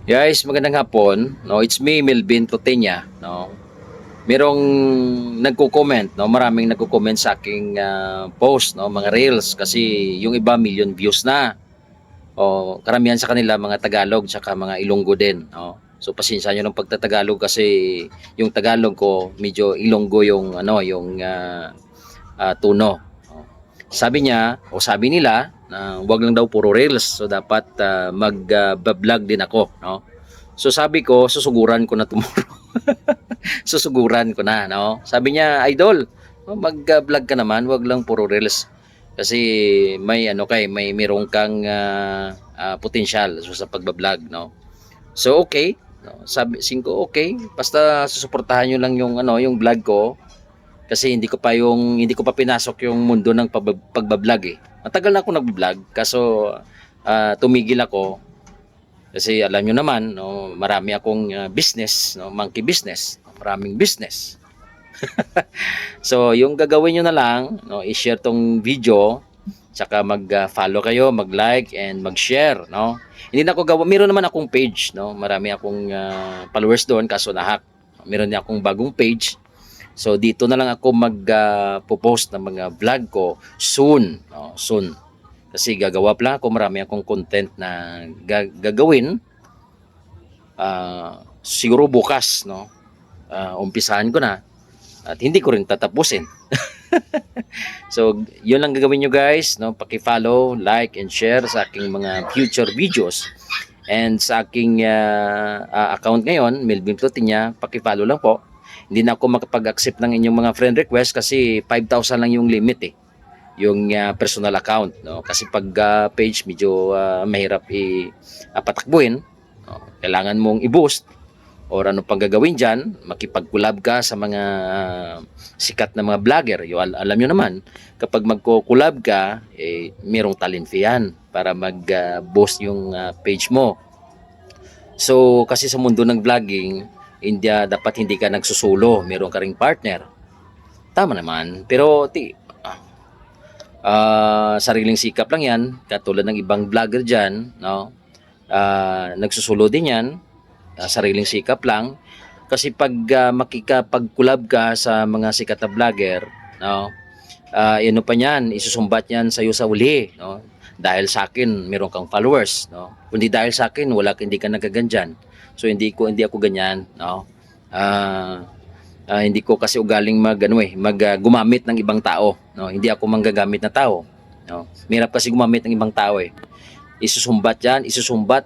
Guys, magandang hapon. No, it's me, Melvin Totenya, no. Merong nagko-comment, no, maraming nagko-comment sa aking post, no, mga reels kasi yung iba million views na. O karamihan sa kanila mga Tagalog tsaka mga Ilonggo din, no. So pasensya niyo ng pagtatagalog kasi yung Tagalog ko medyo Ilonggo yung yung tuno. No? Sabi niya o sabi nila na wag lang daw puro reels. So dapat mag-vlog din ako, no. So sabi ko, susuguran ko na tomorrow. Susuguran ko na, no? Sabi niya, idol, mag-vlog ka naman, wag lang puro reels. Kasi may may meron kang potential sa pagba-vlog, no? So okay, no? Sabi singko okay, basta susuportahan niyo lang yung yung vlog ko kasi hindi ko pa pinasok yung mundo ng pagba-vlog eh. Matagal na ako nag-vlog kaso tumigil ako kasi alam nyo naman, no, marami akong business, no, monkey business, maraming business. So, yung gagawin nyo na lang, no, i-share tong video, tsaka mag-follow kayo, mag-like, and mag-share, no. Hindi na ako gawa, meron naman akong page, no, marami akong followers doon, kaso nahack. Meron din akong bagong page. So, dito na lang ako mag-post ng mga vlog ko soon, no, soon. Kasi gagawa pa lang ako, marami akong content na gagawin. Siguro bukas, no? Umpisahan ko na at hindi ko rin tatapusin. So, yun lang gagawin nyo guys, no? Paki-follow, like, and share sa aking mga future videos. And sa aking account ngayon, Melvin Plutinya, paki-follow lang po. Hindi na ako makapag-accept ng inyong mga friend request kasi 5,000 lang yung limit eh, yung personal account, no. Kasi pag page medyo mahirap patakbuhin, no? Kailangan mong i-boost or ano pang gagawin diyan, makipag-collab ka sa mga sikat na mga vlogger. Alam niyo naman, kapag magko-collab ka, merong talent fee yan para mag-boost yung page mo. So kasi sa mundo ng vlogging, dapat hindi ka nagsusulo, meron ka ring partner. Tama naman, pero sariling sikap lang yan, katulad ng ibang vlogger dyan, no? Nagsusulo din yan, sariling sikap lang. Kasi pag makikapag-collab ka sa mga sikat na vlogger, no? Ano pa niyan, isusumbat yan sa'yo sa uli, no? Dahil sa akin, meron kang followers, no? Kundi dahil sa akin, hindi ka nagagandyan. So hindi ako ganyan, no? Hindi ko kasi ugaling gumamit ng ibang tao, no. Hindi ako manggagamit na tao, no. Mirap kasi gumamit ng ibang tao eh. Isusumbat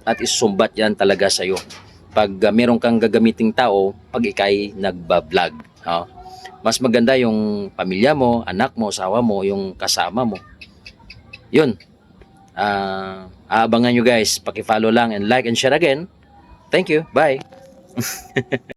at isusumbat yan talaga sa iyo pag meron kang gagamiting tao pag ikay nagba-vlog, no? Mas maganda yung pamilya mo, anak mo, asawa mo, yung kasama mo. Yun. Aabangan nyo guys, paki-follow lang and like and share again. Thank you. Bye.